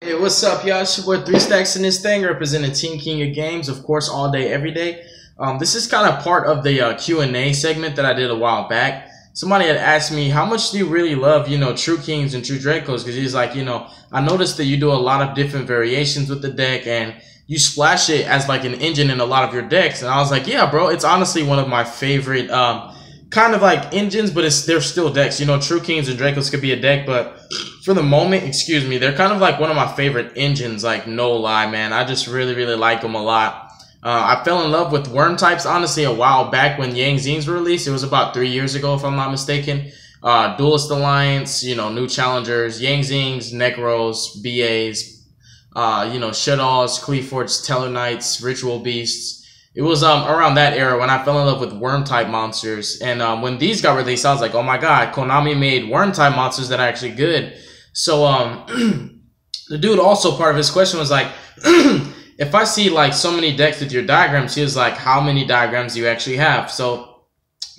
Hey, what's up, y'all? It's your boy 3 Stacks in this thing, representing Team King of Games, of course, all day, every day. This is kind of part of the Q&A segment that I did a while back. Somebody had asked me, how much do you really love, True Kings and True Dracos? Because he's like, I noticed that you do a lot of different variations with the deck, and you splash it as like an engine in a lot of your decks. And I was like, yeah, bro, it's honestly one of my favorite kind of like engines, but they're still decks. True Kings and Dracos could be a deck, but for the moment, excuse me, they're kind of like one of my favorite engines, like no lie, man. I just really like them a lot. I fell in love with worm types, honestly, a while back when Yang Zines were released. It was about 3 years ago, if I'm not mistaken. Duelist Alliance, new challengers, Yang Zines, Necros, BAs, Shadows, Cleaforts, Tellarknights, Ritual Beasts. It was around that era when I fell in love with worm type monsters. And when these got released, I was like, oh my god, Konami made worm type monsters that are actually good. So the dude also, part of his question was like, if I see like so many decks with your diagrams, he was like, how many diagrams do you actually have? So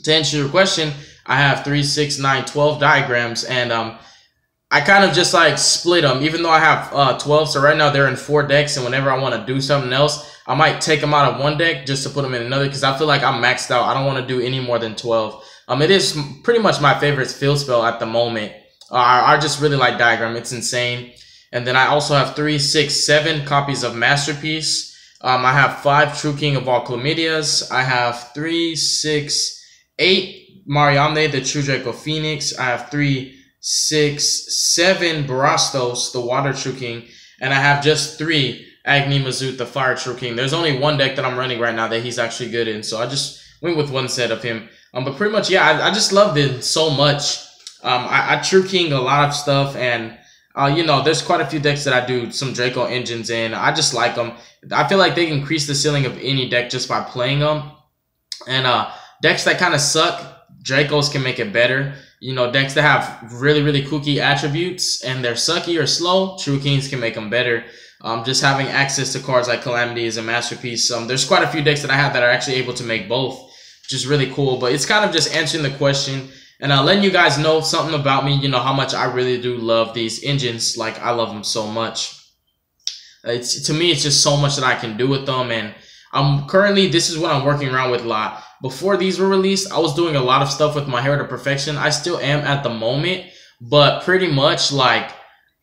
to answer your question, I have 3, 6, 9, 12 diagrams, and I kind of just like split them, even though I have 12. So right now they're in 4 decks, and whenever I want to do something else, I might take them out of one deck just to put them in another, because I feel like I'm maxed out. I don't want to do any more than 12. It is pretty much my favorite field spell at the moment. I just really like Diagram. It's insane. And then I also have 3, 6, 7 copies of Masterpiece. I have 5 True King of all Chlamydias. I have 3, 6, 8 Mariamne, the True Draco Phoenix. I have 3, 6, 7 Barastos, the Water True King. And I have just 3 Agni Mazut, the Fire True King. There's only one deck that I'm running right now that he's actually good in, so I just went with one set of him. But pretty much, yeah, I just loved it so much. I True King a lot of stuff, and there's quite a few decks that I do some Draco engines in. I just like them. I feel like they can increase the ceiling of any deck just by playing them. And decks that kind of suck, Dracos can make it better. Decks that have really kooky attributes and they're sucky or slow, True Kings can make them better. Just having access to cards like Calamity is a masterpiece. There's quite a few decks that I have that are actually able to make both, which is really cool. But it's kind of just answering the question and letting you guys know something about me, how much I really do love these engines. Like, I love them so much. To me, it's just so much that I can do with them. And this is what I'm working around with a lot. Before these were released, I was doing a lot of stuff with my Hair to Perfection. I still am at the moment, but pretty much like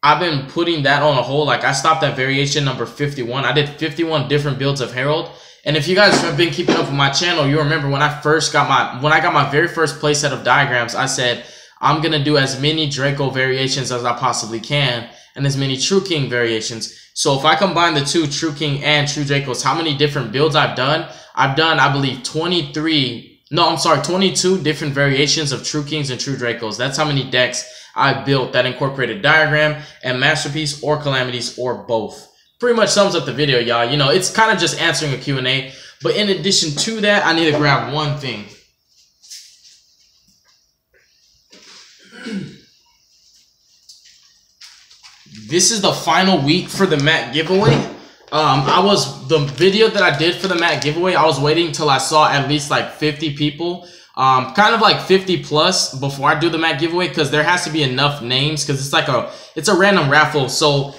I've been putting that on a hold. Like, I stopped at variation number 51. I did 51 different builds of Herald. And if you guys have been keeping up with my channel, you remember when I got my very first playset of diagrams, I said, I'm going to do as many Draco variations as I possibly can and as many True King variations. So if I combine the 2 True King and True Dracos, how many different builds I've done? I've done, I believe, 22 different variations of True Kings and True Dracos. That's how many decks I built that incorporated Diagram and Masterpiece or Calamities or both. Pretty much sums up the video, y'all. It's kind of just answering a Q&A. But in addition to that, I need to grab one thing. This is the final week for the mat giveaway. The video that I did for the mat giveaway, I was waiting till I saw at least like 50 people. Kind of like 50 plus before I do the mat giveaway, because there has to be enough names, because it's a random raffle. So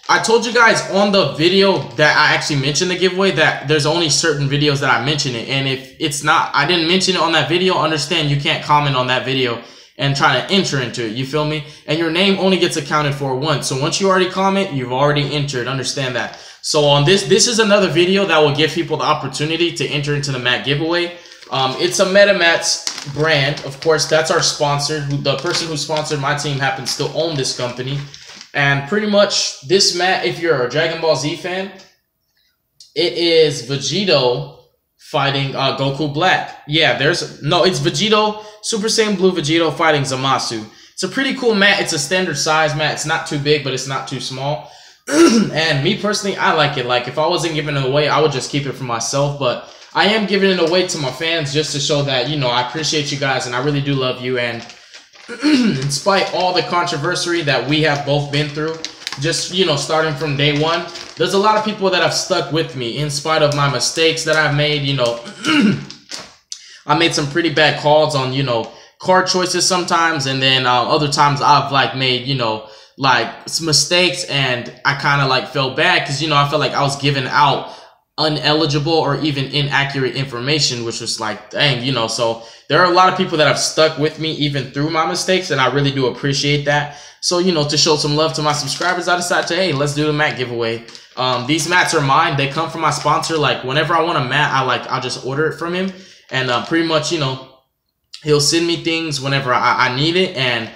I told you guys on the video that I actually mentioned the giveaway that there's only certain videos that I mention it. And if I didn't mention it on that video, understand you can't comment on that video and try to enter into it. You feel me? And your name only gets accounted for once. So once you already comment, you've already entered. Understand that. So on this is another video that will give people the opportunity to enter into the mat giveaway. It's a MetaMats brand. Of course, that's our sponsor. The person who sponsored my team happens to own this company. And pretty much this mat, if you're a Dragon Ball Z fan, it is Vegito fighting Goku Black. Yeah, it's Vegito, Super Saiyan Blue Vegito fighting Zamasu. It's a pretty cool mat. It's a standard size mat. It's not too big, but it's not too small. And me personally, I like it. Like, if I wasn't giving it away, I would just keep it for myself. But I am giving it away to my fans just to show that, I appreciate you guys and I really do love you. And in spite all the controversy that we have both been through, just, starting from day one, there's a lot of people that have stuck with me in spite of my mistakes that I've made. I made some pretty bad calls on, card choices sometimes. And then other times I've like made, like some mistakes, and I kind of like felt bad because, you know, I felt like I was giving out uneligible or even inaccurate information, which was like, dang, you know. So there are a lot of people that have stuck with me even through my mistakes, and I really do appreciate that. So, you know, to show some love to my subscribers, I decided to, hey, let's do the mat giveaway. These mats are mine. They come from my sponsor. Like, whenever I want a mat, I'll just order it from him, and pretty much, you know, he'll send me things whenever I need it, and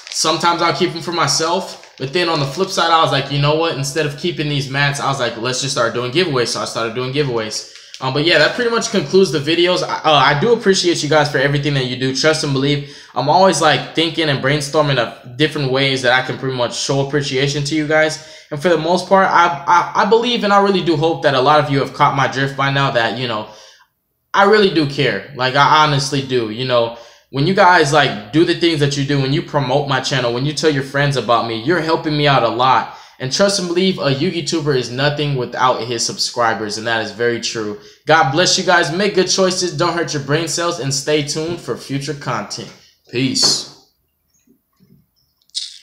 sometimes I'll keep them for myself. But then on the flip side, I was like, you know what? Instead of keeping these mats, I was like, let's just start doing giveaways. So I started doing giveaways. But yeah, that pretty much concludes the videos. I do appreciate you guys for everything that you do. Trust and believe. I'm always like thinking and brainstorming of different ways that I can pretty much show appreciation to you guys. And for the most part, I believe, and I really do hope that a lot of you have caught my drift by now, that, you know, I really do care. Like, I honestly do. You know, when you guys like do the things that you do, when you promote my channel, when you tell your friends about me, you're helping me out a lot. And trust and believe, a YouTuber is nothing without his subscribers, and that is very true. God bless you guys. Make good choices, don't hurt your brain cells, and stay tuned for future content. Peace.